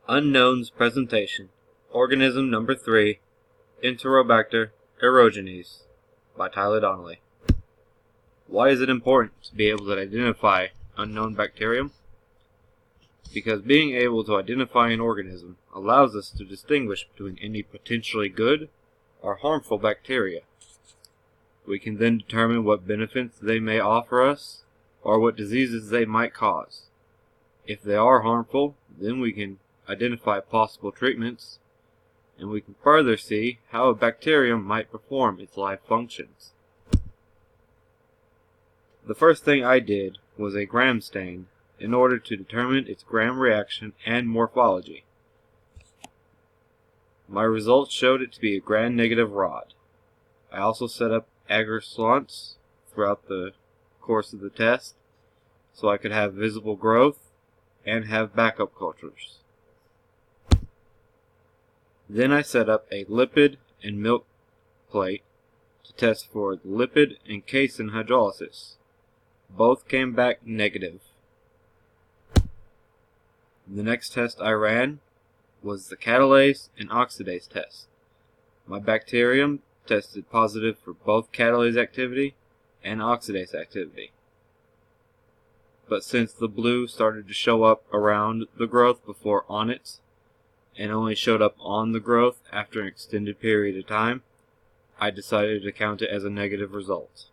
Unknowns presentation. Organism number 3. Enterbacter aerogenes by Tyler Donnelly. Why is it important to be able to identify unknown bacterium? Because being able to identify an organism allows us to distinguish between any potentially good or harmful bacteria. We can then determine what benefits they may offer us or what diseases they might cause. If they are harmful, then we can identify possible treatments, and we can further see how a bacterium might perform its life functions. The first thing I did was a gram stain in order to determine its gram reaction and morphology. My results showed it to be a gram-negative rod. I also set up agar slants throughout the course of the test so I could have visible growth and have backup cultures. Then I set up a lipid and milk plate to test for the lipid and casein hydrolysis. Both came back negative. The next test I ran was the catalase and oxidase test. My bacterium tested positive for both catalase activity and oxidase activity. But since the blue started to show up around the growth before on it, and only showed up on the growth after an extended period of time, I decided to count it as a negative result.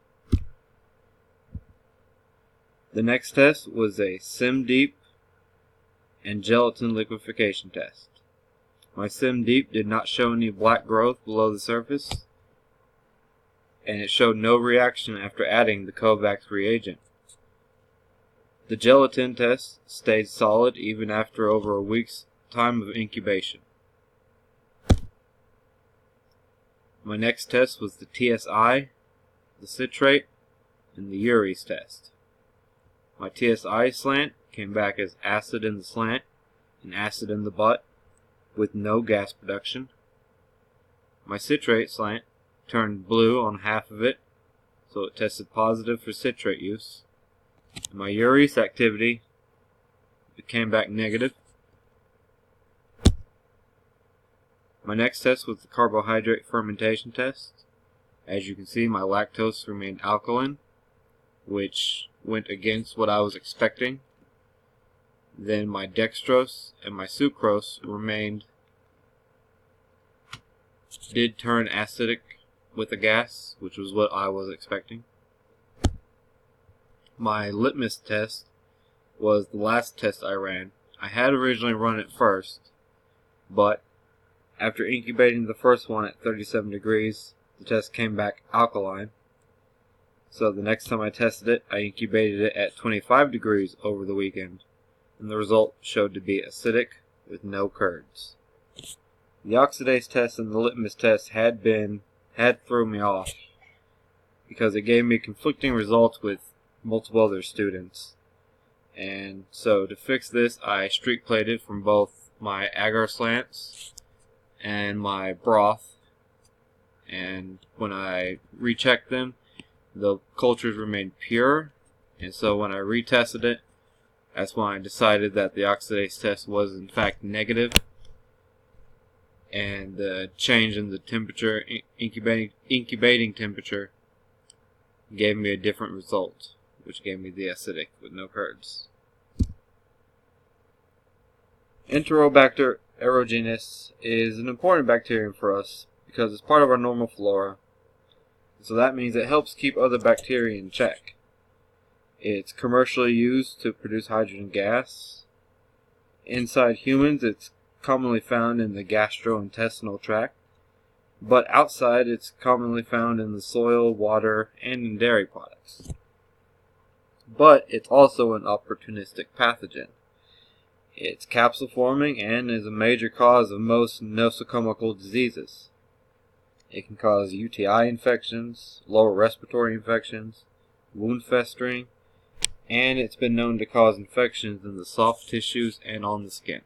The next test was a SIM-Deep and gelatin liquefaction test. My SIM-Deep did not show any black growth below the surface, and it showed no reaction after adding the Kovacs reagent. The gelatin test stayed solid even after over a week's time of incubation. My next test was the TSI, the citrate, and the urease test. My TSI slant came back as acid in the slant and acid in the butt with no gas production. My citrate slant turned blue on half of it, so it tested positive for citrate use. And my urease activity came back negative. My next test was the carbohydrate fermentation test. As you can see, my lactose remained alkaline, which went against what I was expecting. Then my dextrose and my sucrose did turn acidic with a gas, which was what I was expecting. My litmus test was the last test I ran. I had originally run it first, but after incubating the first one at 37 degrees, the test came back alkaline. So the next time I tested it, I incubated it at 25 degrees over the weekend, and the result showed to be acidic with no curds. The oxidase test and the litmus test had thrown me off because it gave me conflicting results with multiple other students. And so to fix this, I streak plated from both my agar slants and my broth, and when I rechecked them, the cultures remained pure, and so when I retested it, that's when I decided that the oxidase test was in fact negative, and the change in the temperature, incubating temperature, gave me a different result, which gave me the acidic with no curds. Enterobacter aerogenes is an important bacterium for us because it's part of our normal flora. So that means it helps keep other bacteria in check. It's commercially used to produce hydrogen gas. Inside humans, it's commonly found in the gastrointestinal tract, but outside, it's commonly found in the soil, water, and in dairy products. But it's also an opportunistic pathogen. It's capsule-forming and is a major cause of most nosocomial diseases. It can cause UTI infections, lower respiratory infections, wound festering, and it's been known to cause infections in the soft tissues and on the skin.